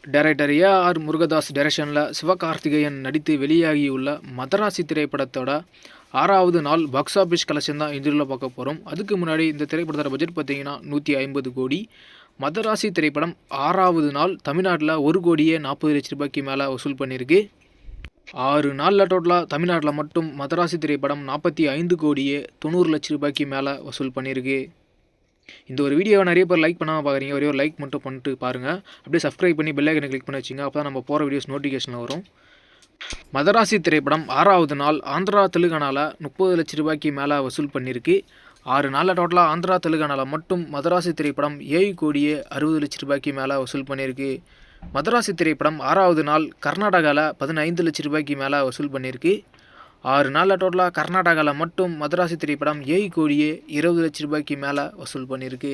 Director A.R.. Murugadoss டைரக்ஷனில் சிவகார்த்திகேயன் நடித்து வெளியாகியுள்ள மதராசி திரைப்படத்தோட 6வது நாள் பாக்ஸ் ஆஃபீஸ் கலெக்ஷன் தான் இந்த பார்க்க போகிறோம். அதுக்கு முன்னாடி இந்த திரைப்படத்தோட பட்ஜெட் பார்த்தீங்கன்னா 150 கோடி. மதராசி திரைப்படம் 6வது நாள் தமிழ்நாட்டில் 1 கோடியே 40 லட்ச ரூபாய்க்கு மேலே வசூல் பண்ணியிருக்கு. 6 நாளில் டோட்டலாக தமிழ்நாட்டில் மட்டும் மதராசி திரைப்படம் 45 கோடியே 90 லட்ச ரூபாய்க்கு மேலே வசூல் பண்ணியிருக்கு. இந்த ஒரு வீடியோவை நிறைய பேர் லைக் பண்ணாமல் பார்க்குறீங்க. ஒரே ஒரு லைக் மட்டும் பண்ணிட்டு பாருங்கள். அப்படியே சப்ஸ்கிரைப் பண்ணி பெல் ஐக்கனை கிளிக் பண்ணி வச்சுங்க. அப்போ தான் நம்ம போகிற வீடியோஸ் நோட்டிஃபிகேஷனில் வரும். மதராசி திரைப்படம் 6வது நாள் ஆந்திரா தெலுங்கானாவில் 30 லட்ச ரூபாய்க்கு மேலே வசூல் பண்ணியிருக்கு. 6 நாளில் டோட்டலாக ஆந்திரா தெலுங்கானாவில் மட்டும் மதராசி திரைப்படம் 7 கோடியே 60 லட்ச ரூபாய்க்கு மேலே வசூல் பண்ணியிருக்கு. மதராசி திரைப்படம் 6வது நாள் கர்நாடகாவில் 15 லட்ச ரூபாய்க்கு மேலே வசூல் பண்ணியிருக்கு. 6 நாளில் டோட்டலாக கர்நாடகாவில் மட்டும் மதராசி திரைப்படம் 7 கோடியே 20 லட்ச ரூபாய்க்கு மேலே வசூல் பண்ணியிருக்கு.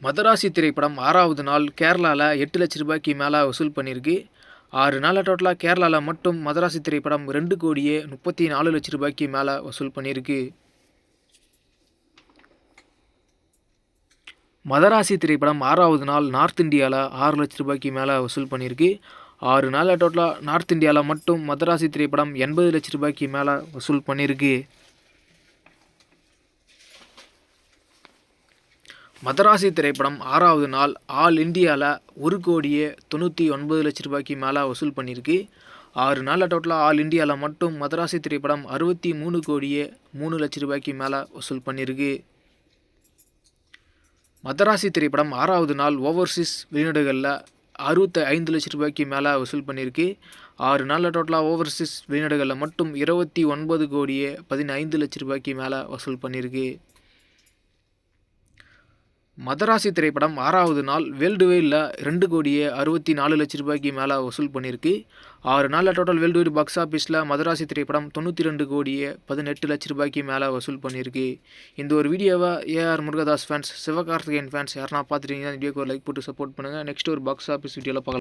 மதராசி திரைப்படம் 6வது நாள் கேரளாவில் 8 லட்ச ரூபாய்க்கு மேலே வசூல் பண்ணியிருக்கு. 6 நாளில் டோட்டலாக கேரளாவில் மட்டும் மதராசி திரைப்படம் 2 கோடியே 34 லட்ச ரூபாய்க்கு மேலே வசூல் பண்ணியிருக்கு. மதராசி திரைப்படம் 6வது நாள் நார்த் இந்தியாவில் 6 லட்ச ரூபாய்க்கு மேலே வசூல் பண்ணியிருக்கு. 6 நாளில் டோட்டலாக நார்த் இந்தியாவில் மட்டும் மதராசி திரைப்படம் 80 லட்ச ரூபாய்க்கு மேலே வசூல் பண்ணியிருக்கு. மதராசி திரைப்படம் 6வது நாள் ஆல் இந்தியாவில் 1 கோடியே 99 லட்ச ரூபாய்க்கு மேலே வசூல் பண்ணியிருக்கு. 6 நாளில் டோட்டலாக ஆல் இந்தியாவில் மட்டும் மதராசி திரைப்படம் 63 கோடியே 3 லட்ச ரூபாய்க்கு மேலே வசூல் பண்ணியிருக்கு. மதராசி திரைப்படம் 6வது நாள் ஓவர்சீஸ் வெளிநாடுகளில் 65 லட்ச ரூபாய்க்கு மேலே வசூல் பண்ணியிருக்கு. 6 நாளில் டோட்டலாக ஓவர்சீஸ் வெளிநாடுகளில் மட்டும் 29 கோடியே 15 லட்ச ரூபாய்க்கு மேலே வசூல் பண்ணியிருக்கு. மதராசி திரைப்படம் 6வது நாள் வேர்ல்டு வைடில் 2 கோடியே 64 லட்ச ரூபாய்க்கு மேலே வசூல் பண்ணியிருக்கு. 6 நாளில் டோட்டல் வேர்ல்டு வைடு பாக்ஸ் ஆஃபீஸில் மதராசி திரைப்படம் 92 கோடியே 18 லட்ச ரூபாய்க்கு மேலே வசூல் பண்ணியிருக்கு. இந்த ஒரு வீடியோவை A.R.. Murugadoss fans, Sivakarthikeyan fans யாருன்னா பார்த்துட்டீங்கன்னா இந்த வீடியோக்கு ஒரு லைக் போட்டு சப்போர்ட் பண்ணுங்கள். நெக்ஸ்ட் ஒரு பாக்ஸ் ஆஃபீஸ் வீடியோவில் பார்க்கலாம்.